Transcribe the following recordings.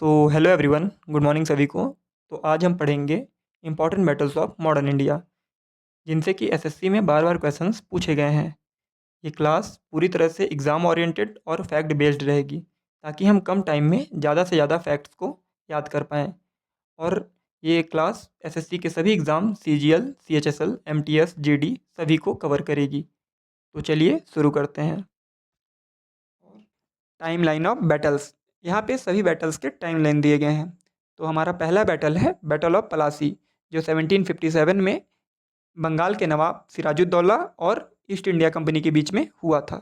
Hello everyone, good morning सभी को। तो आज हम पढ़ेंगे important battles of modern India, जिनसे कि एसएससी में बार बार क्वेश्चंस पूछे गए हैं। ये क्लास पूरी तरह से एग्ज़ाम ओरिएंटेड और फैक्ट बेस्ड रहेगी, ताकि हम कम टाइम में ज़्यादा से ज़्यादा फैक्ट्स को याद कर पाएँ। और ये क्लास एसएससी के सभी exam CGL, CHSL, MTS, GD सभी को कवर करेगी। तो चलिए शुरू करते हैं। टाइम लाइन ऑफ बैटल्स, यहाँ पे सभी बैटल्स के टाइम लाइन दिए गए हैं। तो हमारा पहला बैटल है बैटल ऑफ पलासी, जो 1757 में बंगाल के नवाब सिराजुद्दौला और ईस्ट इंडिया कंपनी के बीच में हुआ था।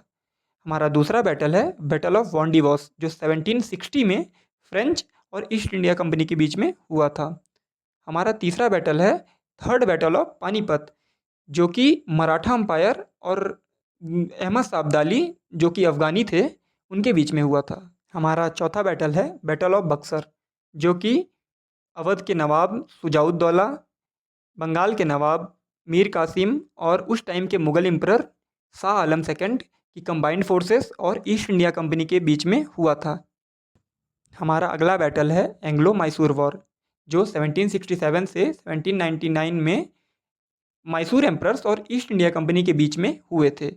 हमारा दूसरा बैटल है बैटल ऑफ वॉन्डिवॉस, जो 1760 में फ्रेंच और ईस्ट इंडिया कंपनी के बीच में हुआ था। हमारा तीसरा बैटल है थर्ड बैटल ऑफ पानीपत, जो कि मराठा अंपायर और अहमद साबदाली, जो कि अफ़गानी थे, उनके बीच में हुआ था। हमारा चौथा बैटल है बैटल ऑफ बक्सर, जो कि अवध के नवाब शुजाउद्दौला, बंगाल के नवाब मीर कासिम और उस टाइम के मुग़ल एम्परर शाह आलम सेकंड की कंबाइंड फोर्सेस और ईस्ट इंडिया कंपनी के बीच में हुआ था। हमारा अगला बैटल है एंग्लो मैसूर वॉर, जो 1767 से 1799 में मैसूर एम्परर्स और ईस्ट इंडिया कंपनी के बीच में हुए थे।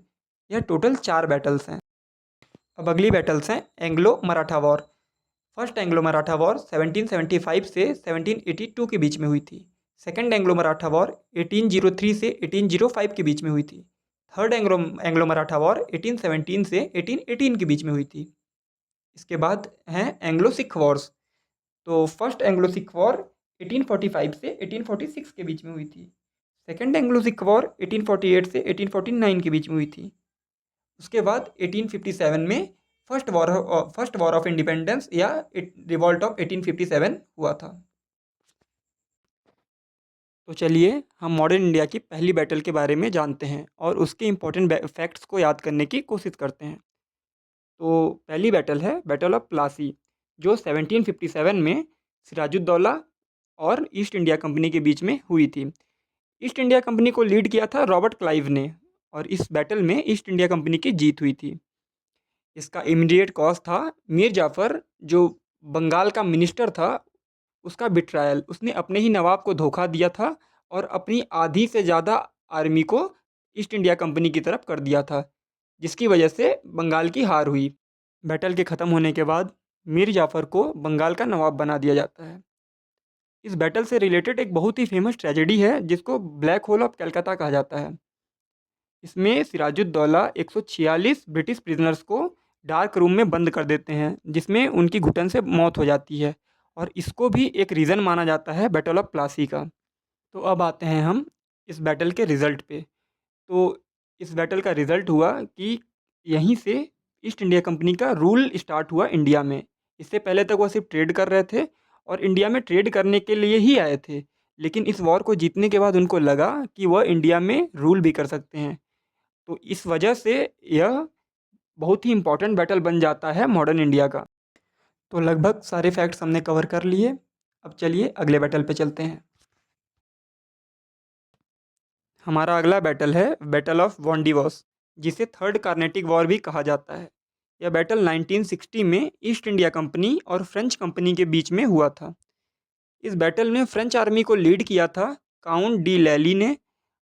यह टोटल 4 बैटल्स हैं। अब अगली बैटल्स हैं Anglo Maratha war. First Anglo Maratha war 1775 से 1782 के बीच में हुई थी। सेकंड एंग्लो मराठा वॉर 1803 से 1805 के बीच में हुई थी। थर्ड एंग्लो मराठा वॉर 1817 से 1818 के बीच में हुई थी। इसके बाद हैं एंग्लो सिख वॉर्स। तो फर्स्ट एंग्लो सिख वॉर 1845 से 1846 के बीच में हुई थी। सेकेंड एंग्लो सिख वॉर 1848 से 1849 के बीच में हुई थी। उसके बाद 1857 में फर्स्ट वॉर ऑफ इंडिपेंडेंस या रिवॉल्ट ऑफ 1857 हुआ था। तो चलिए हम मॉडर्न इंडिया की पहली बैटल के बारे में जानते हैं और उसके इम्पोर्टेंट फैक्ट्स को याद करने की कोशिश करते हैं। तो पहली बैटल है बैटल ऑफ प्लासी, जो 1757 में सिराजुद्दौला और ईस्ट इंडिया कंपनी के बीच में हुई थी। ईस्ट इंडिया कंपनी को लीड किया था रॉबर्ट क्लाइव ने, और इस बैटल में ईस्ट इंडिया कंपनी की जीत हुई थी। इसका इमीडिएट कॉज था मीर जाफ़र, जो बंगाल का मिनिस्टर था, उसका बिट्रायल। उसने अपने ही नवाब को धोखा दिया था और अपनी आधी से ज़्यादा आर्मी को ईस्ट इंडिया कंपनी की तरफ कर दिया था, जिसकी वजह से बंगाल की हार हुई। बैटल के ख़त्म होने के बाद मीर जाफ़र को बंगाल का नवाब बना दिया जाता है। इस बैटल से रिलेटेड एक बहुत ही फेमस ट्रेजेडी है, जिसको ब्लैक होल ऑफ कलकत्ता कहा जाता है। इसमें सिराजुद्दौला 146 ब्रिटिश प्रिजनर्स को डार्क रूम में बंद कर देते हैं, जिसमें उनकी घुटन से मौत हो जाती है, और इसको भी एक रीज़न माना जाता है बैटल ऑफ प्लासी का। तो अब आते हैं हम इस बैटल के रिज़ल्ट पे। तो इस बैटल का रिज़ल्ट हुआ कि यहीं से ईस्ट इंडिया कंपनी का रूल स्टार्ट हुआ इंडिया में। इससे पहले तक वो सिर्फ ट्रेड कर रहे थे और इंडिया में ट्रेड करने के लिए ही आए थे, लेकिन इस वॉर को जीतने के बाद उनको लगा कि वह इंडिया में रूल भी कर सकते हैं। तो इस वजह से यह बहुत ही इम्पोर्टेंट बैटल बन जाता है मॉडर्न इंडिया का। तो लगभग सारे फैक्ट्स हमने कवर कर लिए। अब चलिए अगले बैटल पे चलते हैं। हमारा अगला बैटल है बैटल ऑफ वॉन्डिवॉस, जिसे थर्ड कार्नेटिक वॉर भी कहा जाता है। यह बैटल 1960 में ईस्ट इंडिया कंपनी और फ्रेंच कंपनी के बीच में हुआ था। इस बैटल में फ्रेंच आर्मी को लीड किया था काउंट डी लैली ने,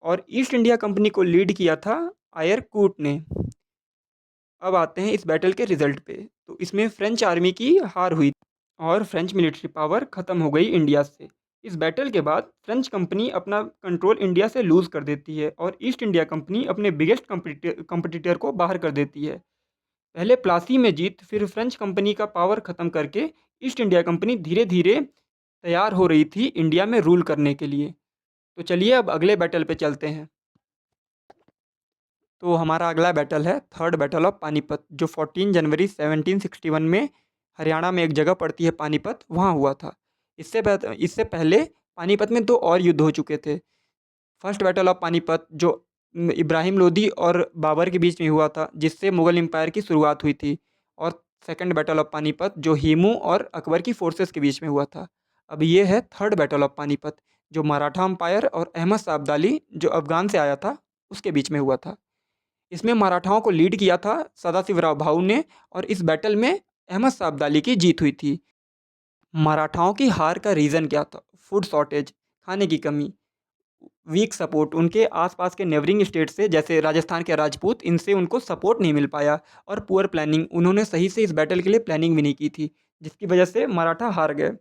और ईस्ट इंडिया कंपनी को लीड किया था आयर कूट ने। अब आते हैं इस बैटल के रिजल्ट पे। तो इसमें फ्रेंच आर्मी की हार हुई और फ्रेंच मिलिट्री पावर ख़त्म हो गई इंडिया से। इस बैटल के बाद फ्रेंच कंपनी अपना कंट्रोल इंडिया से लूज़ कर देती है और ईस्ट इंडिया कंपनी अपने बिगेस्ट कंपटीटर को बाहर कर देती है। पहले प्लासी में जीत, फिर फ्रेंच कंपनी का पावर ख़त्म करके ईस्ट इंडिया कंपनी धीरे धीरे तैयार हो रही थी इंडिया में रूल करने के लिए। तो चलिए अब अगले बैटल पे चलते हैं। तो हमारा अगला बैटल है थर्ड बैटल ऑफ पानीपत, जो 14 जनवरी 1761 में हरियाणा में एक जगह पड़ती है पानीपत, वहाँ हुआ था। इससे पहले पानीपत में 2 और युद्ध हो चुके थे। फर्स्ट बैटल ऑफ पानीपत, जो इब्राहिम लोदी और बाबर के बीच में हुआ था, जिससे मुग़ल एम्पायर की शुरुआत हुई थी। और सेकंड बैटल ऑफ पानीपत, जो हिमू और अकबर की फोर्सेस के बीच में हुआ था। अब ये है थर्ड बैटल ऑफ पानीपत, जो मराठा अंपायर और अहमद साबदाली, जो अफ़गान से आया था, उसके बीच में हुआ था। इसमें मराठाओं को लीड किया था सदाशिवराव भाऊ ने, और इस बैटल में अहमद साबदाली की जीत हुई थी। मराठाओं की हार का रीज़न क्या था? फूड शॉर्टेज, खाने की कमी, वीक सपोर्ट, उनके आसपास के नेबरिंग स्टेट से जैसे राजस्थान के राजपूत, इनसे उनको सपोर्ट नहीं मिल पाया, और पुअर प्लानिंग, उन्होंने सही से इस बैटल के लिए प्लानिंग भी नहीं की थी, जिसकी वजह से मराठा हार गए।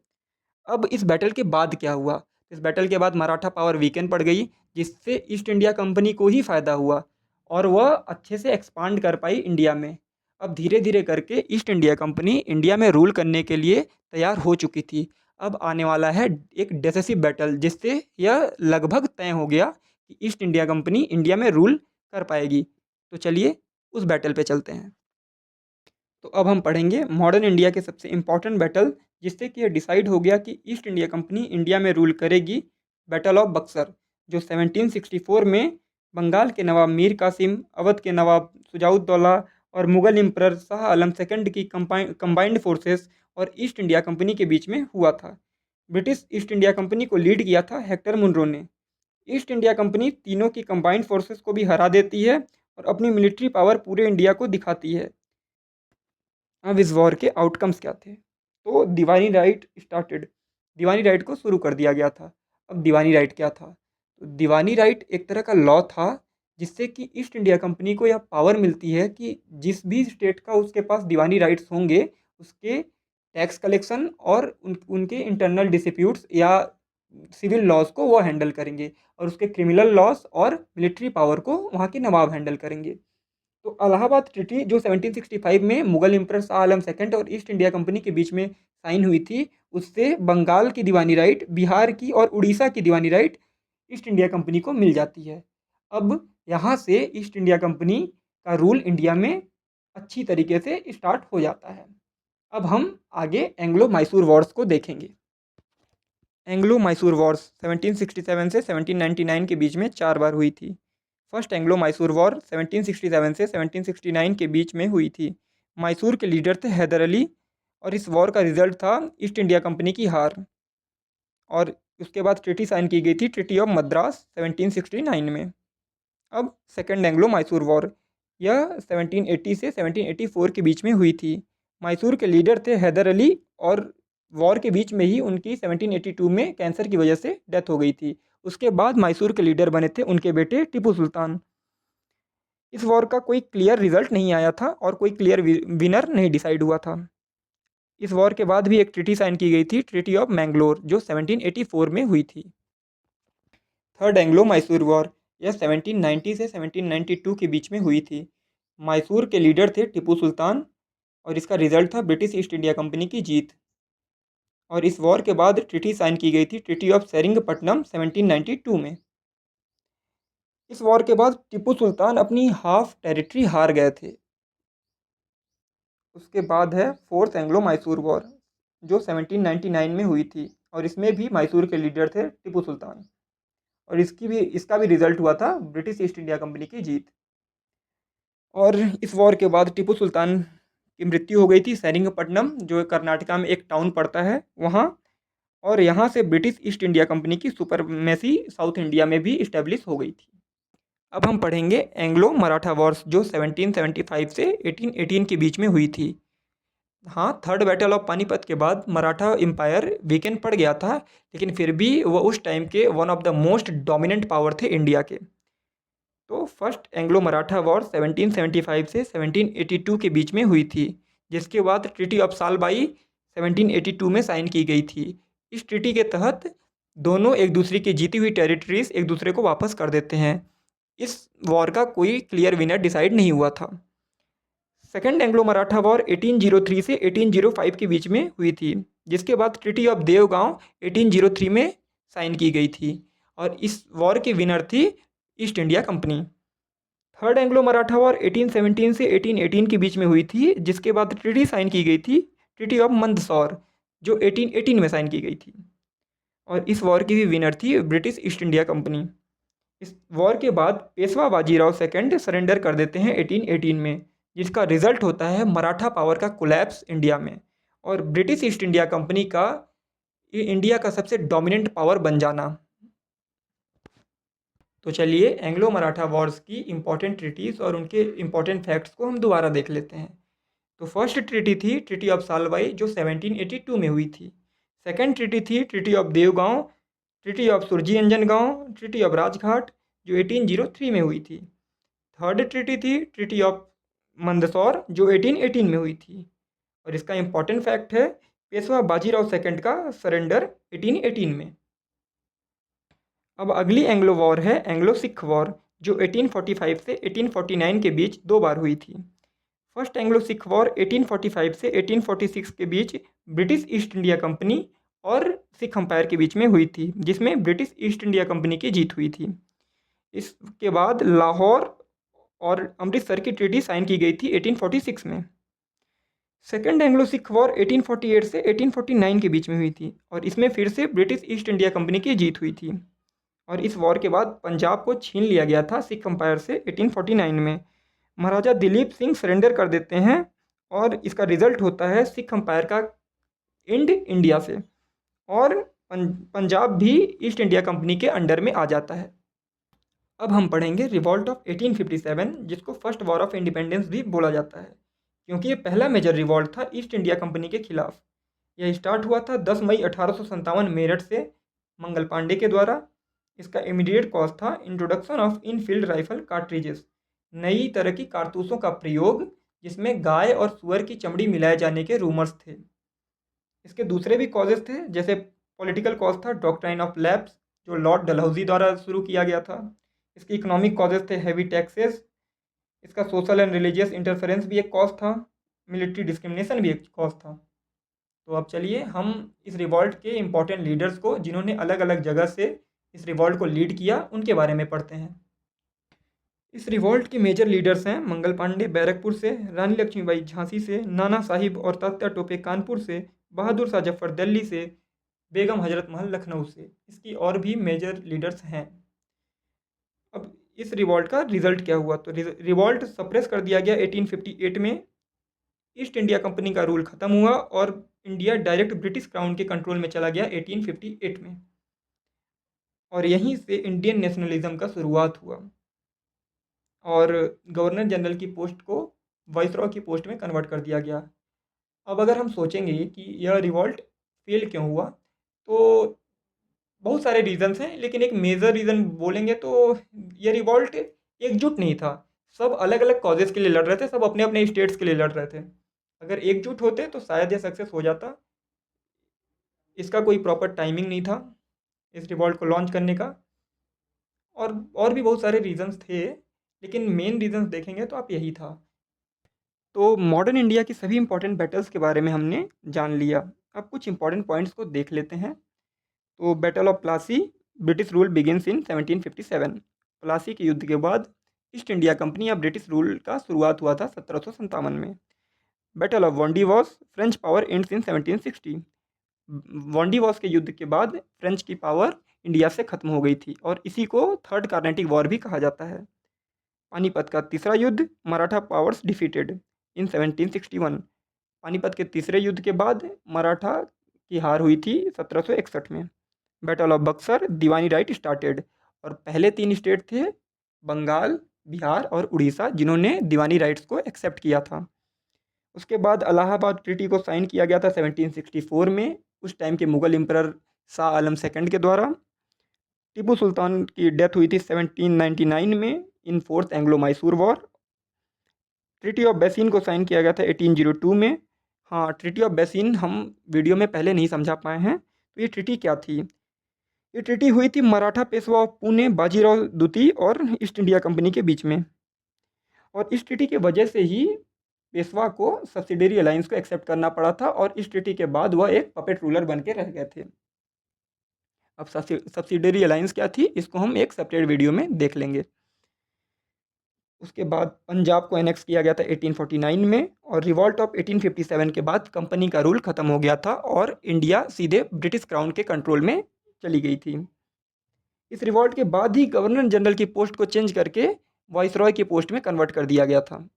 अब इस बैटल के बाद क्या हुआ? इस बैटल के बाद मराठा पावर वीकेन पड़ गई, जिससे ईस्ट इंडिया कंपनी को ही फ़ायदा हुआ और वह अच्छे से एक्सपांड कर पाई इंडिया में। अब धीरे-धीरे करके ईस्ट इंडिया कंपनी इंडिया में रूल करने के लिए तैयार हो चुकी थी। अब आने वाला है एक डिसिसिव बैटल, जिससे यह लगभग तय हो गया कि ईस्ट इंडिया कंपनी इंडिया में रूल कर पाएगी। तो चलिए उस बैटल पे चलते हैं। तो अब हम पढ़ेंगे मॉडर्न इंडिया के सबसे इम्पोर्टेंट बैटल, जिससे कि यह डिसाइड हो गया कि ईस्ट इंडिया कंपनी इंडिया में रूल करेगी। बैटल ऑफ बक्सर, जो 1764 में बंगाल के नवाब मीर कासिम, अवध के नवाब शुजाउद्दौला और मुगल एम्परर शाह आलम सेकंड की कंबाइंड फोर्सेस और ईस्ट इंडिया कंपनी के बीच में हुआ था। ब्रिटिश ईस्ट इंडिया कंपनी को लीड किया था हेक्टर मुनरो ने। ईस्ट इंडिया कंपनी तीनों की कंबाइंड फोर्सेस को भी हरा देती है और अपनी मिलिट्री पावर पूरे इंडिया को दिखाती है। अब इस वॉर के आउटकम्स क्या थे? तो दीवानी राइट स्टार्टेड, दीवानी राइट को शुरू कर दिया गया था। अब दीवानी राइट क्या था? तो दीवानी राइट एक तरह का लॉ था, जिससे कि ईस्ट इंडिया कंपनी को यह पावर मिलती है कि जिस भी स्टेट का उसके पास दीवानी राइट्स होंगे, उसके टैक्स कलेक्शन और उनके इंटरनल डिस्प्यूट्स या सिविल लॉज को वो हैंडल करेंगे, और उसके क्रिमिनल लॉस और मिलिट्री पावर को वहाँ के नवाब हैंडल करेंगे। तो इलाहाबाद ट्रीटी, जो 1765 में मुगल एम्परर शाह आलम सेकंड और ईस्ट इंडिया कंपनी के बीच में साइन हुई थी, उससे बंगाल की दीवानी राइट, बिहार की और उड़ीसा की दीवानी राइट ईस्ट इंडिया कंपनी को मिल जाती है। अब यहाँ से ईस्ट इंडिया कंपनी का रूल इंडिया में अच्छी तरीके से स्टार्ट हो जाता है। अब हम आगे एंग्लो मैसूर वॉर्स को देखेंगे। एंग्लो मैसूर वॉर्स 1767 से 1799 के बीच में 4 बार हुई थी। फर्स्ट एंग्लो मैसूर वॉर 1767 से 1769 के बीच में हुई थी। मैसूर के लीडर थे हैदर अली, और इस वॉर का रिजल्ट था ईस्ट इंडिया कंपनी की हार। और उसके बाद ट्रीटी साइन की गई थी, ट्रीटी ऑफ मद्रास 1769 में। अब सेकेंड एंग्लो मैसूर वॉर, यह 1780 से 1784 के बीच में हुई थी। मैसूर के लीडर थे हैदर अली, और वॉर के बीच में ही उनकी 1782 में कैंसर की वजह से डेथ हो गई थी। उसके बाद मैसूर के लीडर बने थे उनके बेटे टीपू सुल्तान। इस वॉर का कोई क्लियर रिजल्ट नहीं आया था और कोई क्लियर विनर नहीं डिसाइड हुआ था। इस वॉर के बाद भी एक ट्रीटी साइन की गई थी, ट्रीटी ऑफ मैंगलोर, जो 1784 में हुई थी। थर्ड एंग्लो मैसूर वॉर, यह 1790 से 1792 के बीच में हुई थी। मैसूर के लीडर थे टीपू सुल्तान, और इसका रिजल्ट था ब्रिटिश ईस्ट इंडिया कंपनी की जीत। और इस वॉर के बाद ट्रीटी साइन की गई थी, ट्रीटी ऑफ सेरिंगपट्टनम 1792 में। इस वॉर के बाद टीपू सुल्तान अपनी हाफ टेरिटरी हार गए थे। उसके बाद है फोर्थ एंग्लो मैसूर वॉर, जो 1799 में हुई थी, और इसमें भी मैसूर के लीडर थे टीपू सुल्तान, और इसका भी रिजल्ट हुआ था ब्रिटिश ईस्ट इंडिया कंपनी की जीत। और इस वॉर के बाद टीपू सुल्तान की मृत्यु हो गई थी सेरिंगपट्टनम, जो कर्नाटका में एक टाउन पड़ता है वहाँ, और यहाँ से ब्रिटिश ईस्ट इंडिया कंपनी की सुपरमेसी साउथ इंडिया में भी इस्टेब्लिश हो गई थी। अब हम पढ़ेंगे एंग्लो मराठा वॉर्स, जो 1775 से 1818 के बीच में हुई थी। हाँ, थर्ड बैटल ऑफ पानीपत के बाद मराठा एम्पायर वीकेंड पड़ गया था, लेकिन फिर भी वो उस टाइम के one of the most dominant power थे इंडिया के। तो फर्स्ट एंग्लो मराठा वॉर 1775 से 1782 के बीच में हुई थी, जिसके बाद ट्रीटी ऑफ सालबाई 1782 में साइन की गई थी। इस ट्रीटी के तहत दोनों एक दूसरे की जीती हुई टेरिटरीज एक दूसरे को वापस कर देते हैं। इस वॉर का कोई क्लियर विनर डिसाइड नहीं हुआ था। सेकेंड एंग्लो मराठा वॉर 1803 से 1805 के बीच में हुई थी, जिसके बाद ट्रीटी ऑफ देवगांव 1803 में साइन की गई थी, और इस वॉर की विनर थी east India company. Third Anglo Maratha war 1817 से 1818 के बीच में हुई थी, जिसके बाद ट्रीटी साइन की गई थी, ट्रीटी ऑफ मंदसौर, जो 1818 में साइन की गई थी, और इस वॉर की भी विनर थी ब्रिटिश ईस्ट इंडिया कंपनी। इस वॉर के बाद पेशवा बाजीराव सेकंड सरेंडर कर देते हैं 1818 में, जिसका रिजल्ट होता है मराठा पावर का कोलैप्स इंडिया में, और ब्रिटिश ईस्ट इंडिया कंपनी का इंडिया का सबसे डोमिनेंट पावर बन जाना। तो चलिए एंग्लो मराठा वॉर्स की इंपॉर्टेंट ट्रीटीज़ और उनके इंपॉर्टेंट फैक्ट्स को हम दोबारा देख लेते हैं। तो फर्स्ट ट्रीटी थी ट्रीटी ऑफ सालबाई, जो 1782 में हुई थी, सेकेंड ट्रीटी थी treaty of Deogaon, treaty of Surji Anjangaon, treaty of Rajghat जो 1803 में हुई थी। थर्ड ट्रीटी थी ट्रीटी ऑफ मंदसौर जो 1818 में हुई थी। और इसका इम्पॉर्टेंट फैक्ट है पेशवा बाजीराव सेकंड का सरेंडर 1818 में। अब अगली एंग्लो वॉर है एंग्लो सिख वॉर जो 1845 से 1849 के बीच 2 बार हुई थी। फर्स्ट एंग्लो सिख वॉर 1845 से 1846 के बीच ब्रिटिश ईस्ट इंडिया कंपनी और सिख अंपायर के बीच में हुई थी, जिसमें ब्रिटिश ईस्ट इंडिया कंपनी की जीत हुई थी। इसके बाद लाहौर और अमृतसर की ट्रीटी साइन की गई थी 1846 में। सेकेंड एंग्लो सिख वॉर 1848 से 1849 के बीच में हुई थी और इसमें फिर से ब्रिटिश ईस्ट इंडिया कंपनी की जीत हुई थी। और इस वॉर के बाद पंजाब को छीन लिया गया था सिख अंपायर से 1849 में। महाराजा दिलीप सिंह सरेंडर कर देते हैं और इसका रिजल्ट होता है सिख अंपायर का एंड इंडिया से और पंजाब भी ईस्ट इंडिया कंपनी के अंडर में आ जाता है। अब हम पढ़ेंगे रिवॉल्ट ऑफ 1857 जिसको फर्स्ट वॉर ऑफ इंडिपेंडेंस भी बोला जाता है, क्योंकि ये पहला मेजर रिवॉल्ट था ईस्ट इंडिया कंपनी के खिलाफ। यह स्टार्ट हुआ था 10 मई 1857 मेरठ से मंगल पांडे के द्वारा। इसका इमीडिएट कॉज था introduction of Enfield rifle cartridges, नई तरह की कारतूसों का प्रयोग जिसमें गाय और सुअर की चमड़ी मिलाए जाने के रूमर्स थे। इसके दूसरे भी कॉजेस थे, जैसे पॉलिटिकल कॉज था डॉक्ट्राइन ऑफ लैप्स जो लॉर्ड डलहौजी द्वारा शुरू किया गया था। इसके इकोनॉमिक कॉजेस थे हैवी टैक्सेस। इसका सोशल एंड रिलीजियस इंटरफेरेंस भी एक कॉज था। मिलिट्री डिस्क्रिमिनेशन भी एक कॉज था। तो अब चलिए हम इस रिवॉल्ट के इम्पोर्टेंट लीडर्स को जिन्होंने अलग अलग जगह से इस रिवॉल्ट को लीड किया उनके बारे में पढ़ते हैं। इस रिवॉल्ट के मेजर लीडर्स हैं मंगल पांडे बैरकपुर से, रानी लक्ष्मीबाई झांसी से, नाना साहिब और तात्या टोपे कानपुर से, बहादुर शाह जफर दिल्ली से, बेगम हजरत महल लखनऊ से। इसकी और भी मेजर लीडर्स हैं। अब इस रिवॉल्ट का रिजल्ट क्या हुआ, तो रिवॉल्ट सप्रेस कर दिया गया 1858 में। ईस्ट इंडिया कंपनी का रूल ख़त्म हुआ और इंडिया डायरेक्ट ब्रिटिश क्राउन के कंट्रोल में चला गया 1858 में। और यहीं से इंडियन नेशनलिज्म का शुरुआत हुआ और गवर्नर जनरल की पोस्ट को वाइसरॉय की पोस्ट में कन्वर्ट कर दिया गया। अब अगर हम सोचेंगे कि यह रिवॉल्ट फेल क्यों हुआ, तो बहुत सारे रीजंस हैं, लेकिन एक मेजर रीज़न बोलेंगे तो ये रिवॉल्ट एकजुट नहीं था। सब अलग अलग कॉजेज़ के लिए लड़ रहे थे, सब अपने अपने स्टेट्स के लिए लड़ रहे थे। अगर एकजुट होते तो शायद यह सक्सेस हो जाता। इसका कोई प्रॉपर टाइमिंग नहीं था इस रिवॉल्ट को लॉन्च करने का। और भी बहुत सारे रीजंस थे, लेकिन मेन रीजंस देखेंगे तो आप यही था। तो मॉडर्न इंडिया की सभी इंपॉर्टेंट बैटल्स के बारे में हमने जान लिया। अब कुछ इंपॉर्टेंट पॉइंट्स को देख लेते हैं। तो battle of Plassey, British rule begins in 1757। Plassey के युद्ध के बाद ईस्ट इंडिया कंपनी या ब्रिटिश रूल का शुरुआत हुआ था 1757 में। Battle of Wandiwash, French power ends in 1760। Wandiwash के युद्ध के बाद फ्रेंच की पावर इंडिया से खत्म हो गई थी और इसी को थर्ड कार्नेटिक वॉर भी कहा जाता है। पानीपत का तीसरा युद्ध, मराठा पावर्स डिफीटेड इन 1761। पानीपत के तीसरे युद्ध के बाद मराठा की हार हुई थी 1761 में। Battle of Buxar, Deewani right started. और पहले 3 स्टेट थे बंगाल, बिहार और उड़ीसा जिन्होंने दीवानी राइट्स को एक्सेप्ट किया था। उसके बाद इलाहाबाद ट्रीटी को साइन किया गया था 1764 में, उस टाइम के मुगल एम्परर शाह आलम सेकंड के द्वारा। टीपू सुल्तान की डेथ हुई थी 1799 में in fourth Anglo Mysore war. Treaty of basin को साइन किया गया था 1802 में। हाँ, ट्रीटी ऑफ बेसिन हम वीडियो में पहले नहीं समझा पाए हैं। तो ये ट्रीटी क्या थी? ये ट्रीटी हुई थी मराठा पेशवा ऑफ पुणे बाजीराव द्वितीय और ईस्ट इंडिया कंपनी के बीच में। और इस ट्रीटी की वजह से ही पेशवा को सब्सिडरी अलायंस को एक्सेप्ट करना पड़ा था और इस ट्रीटी के बाद वह एक पपेट रूलर बन के रह गए थे। अब सब्सिडरी अलायंस क्या थी इसको हम एक सेपरेट वीडियो में देख लेंगे। उसके बाद पंजाब को एनेक्स किया गया था 1849 में और रिवॉल्ट ऑफ 1857 के बाद कंपनी का रूल ख़त्म हो गया था और इंडिया सीधे ब्रिटिश क्राउन के कंट्रोल में चली गई थी। इस रिवॉल्ट के बाद ही गवर्नर जनरल की पोस्ट को चेंज करके वाइसरॉय की पोस्ट में कन्वर्ट कर दिया गया था।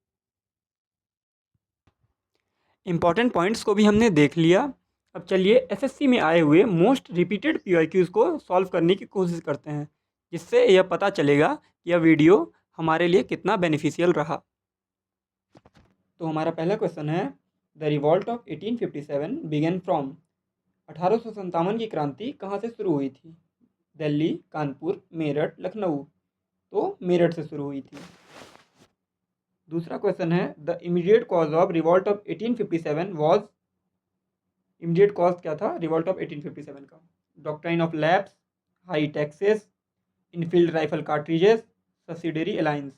इम्पॉर्टेंट पॉइंट्स को भी हमने देख लिया। अब चलिए एसएससी में आए हुए मोस्ट रिपीटेड पीआईक्यूज़ को सॉल्व करने की कोशिश करते हैं, जिससे यह पता चलेगा कि यह वीडियो हमारे लिए कितना बेनिफिशियल रहा। तो हमारा पहला क्वेश्चन है the revolt of 1857 began from. 1857 की क्रांति कहाँ से शुरू हुई थी? दिल्ली, कानपुर, मेरठ, लखनऊ। तो मेरठ से शुरू हुई थी। दूसरा क्वेश्चन है, the immediate cause of revolt of 1857 was. Immediate cause क्या था रिवॉल्ट ऑफ 1857 का? Doctrine of lapse, high taxes, Enfield rifle cartridges, subsidiary alliance.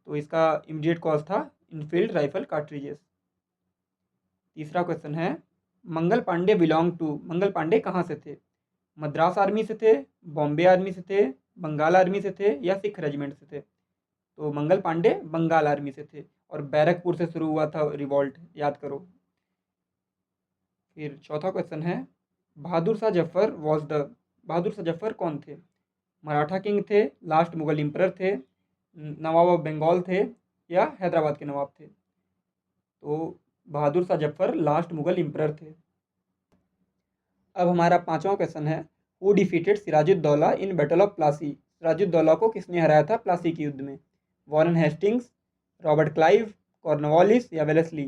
तो इसका इमीडिएट कॉज था इनफील्ड राइफल कार्ट्रिजेस। तीसरा क्वेश्चन है, मंगल पांडे बिलोंग टू। मंगल पांडे कहाँ से थे? मद्रास आर्मी से थे, बॉम्बे आर्मी से थे, बंगाल आर्मी से थे या सिख रेजिमेंट से थे? तो मंगल पांडे बंगाल आर्मी से थे और बैरकपुर से शुरू हुआ था रिवॉल्ट, याद करो। फिर चौथा क्वेश्चन है, बहादुर शाह जफर वॉज द। बहादुर शाह जफर कौन थे? मराठा किंग थे, लास्ट मुगल एम्परर थे, नवाब ऑफ बंगाल थे या हैदराबाद के नवाब थे? तो बहादुर शाह जफर लास्ट मुगल एम्परर थे। अब हमारा पांचवा क्वेश्चन है, who defeated Sirajuddaulah in battle of Plassey. Sirajuddaulah को किसने हराया था प्लासी के युद्ध में? Warren Hastings, Robert Clive, Cornwallis या वेलेस्ली?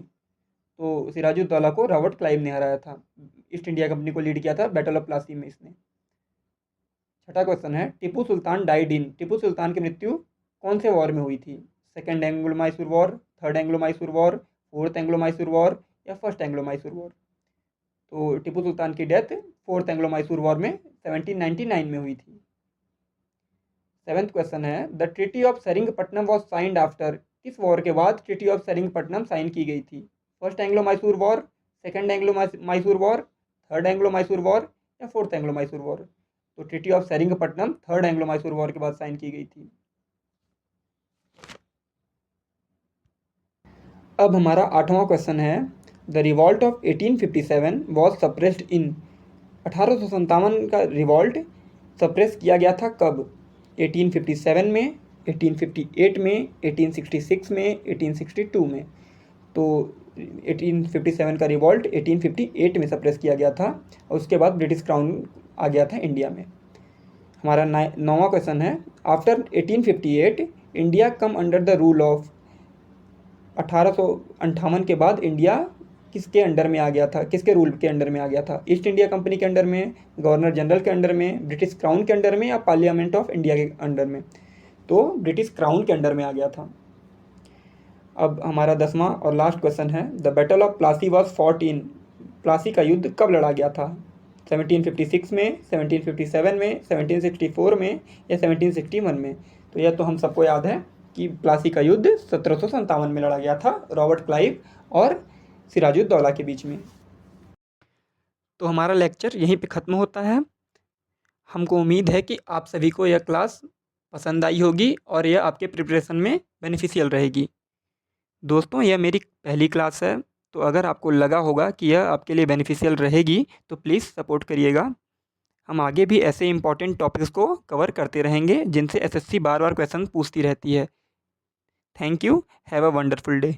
तो सिराजुद्दौला को रॉबर्ट क्लाइव ने हराया था। ईस्ट इंडिया कंपनी को लीड किया था बैटल ऑफ प्लासी में इसने। छठा क्वेश्चन है, टीपू सुल्तान डाइड इन। टीपू सुल्तान की मृत्यु कौन से वॉर में हुई थी? Second Anglo Mysore war, third Anglo Mysore war, fourth Anglo Mysore war या फर्स्ट एंग्लो मैसूर वॉर? तो टीपू सुल्तान की death fourth Anglo Mysore war में 1799 में हुई थी। सेवेंथ क्वेश्चन है, the treaty of Seringapatam was signed after. किस वॉर के बाद ट्रीटी ऑफ सेरिंगपट्टनम साइन की गई थी? First Anglo Mysore war, second Anglo Mysore war, third Anglo Mysore war या फोर्थ एंग्लो मैसूर वॉर? तो treaty of Seringapatam third Anglo Mysore war के बाद साइन की गई थी। अब हमारा आठवां क्वेश्चन है, the revolt of 1857 was suppressed in. 1857 का रिवॉल्ट सप्रेस किया गया था कब? 1857 में, 1858 में, 1866 में, 1862 में? तो 1857 का रिवॉल्ट 1858 में सप्रेस किया गया था और उसके बाद ब्रिटिश क्राउन आ गया था इंडिया में। हमारा नौवां क्वेश्चन है, after 1858 India come under the rule of. 1858 के बाद इंडिया किसके अंडर में आ गया था, किसके रूल के अंडर में आ गया था? ईस्ट इंडिया कंपनी के अंडर में, गवर्नर जनरल के अंडर में, ब्रिटिश क्राउन के अंडर में या पार्लियामेंट ऑफ इंडिया के अंडर में? तो ब्रिटिश क्राउन के अंडर में आ गया था। अब हमारा 10वां और लास्ट क्वेश्चन है, the battle of Plassey was fought in. Plassey का युद्ध कब लड़ा गया था? 1756 में, 1757 में, 1764 में या 1761 में? तो यह तो हम सबको याद है कि प्लासी का युद्ध 1757 में लड़ा गया था रॉबर्ट क्लाइव और सिराजुद्दौला के बीच में। तो हमारा लेक्चर यहीं पे ख़त्म होता है। हमको उम्मीद है कि आप सभी को यह क्लास पसंद आई होगी और यह आपके प्रिपरेशन में बेनिफिशियल रहेगी। दोस्तों, यह मेरी पहली क्लास है, तो अगर आपको लगा होगा कि यह आपके लिए बेनिफिशियल रहेगी तो प्लीज़ सपोर्ट करिएगा। हम आगे भी ऐसे इंपॉर्टेंट टॉपिक्स को कवर करते रहेंगे जिनसे एसएससी बार बार क्वेश्चन पूछती रहती है। Thank you. Have a wonderful day.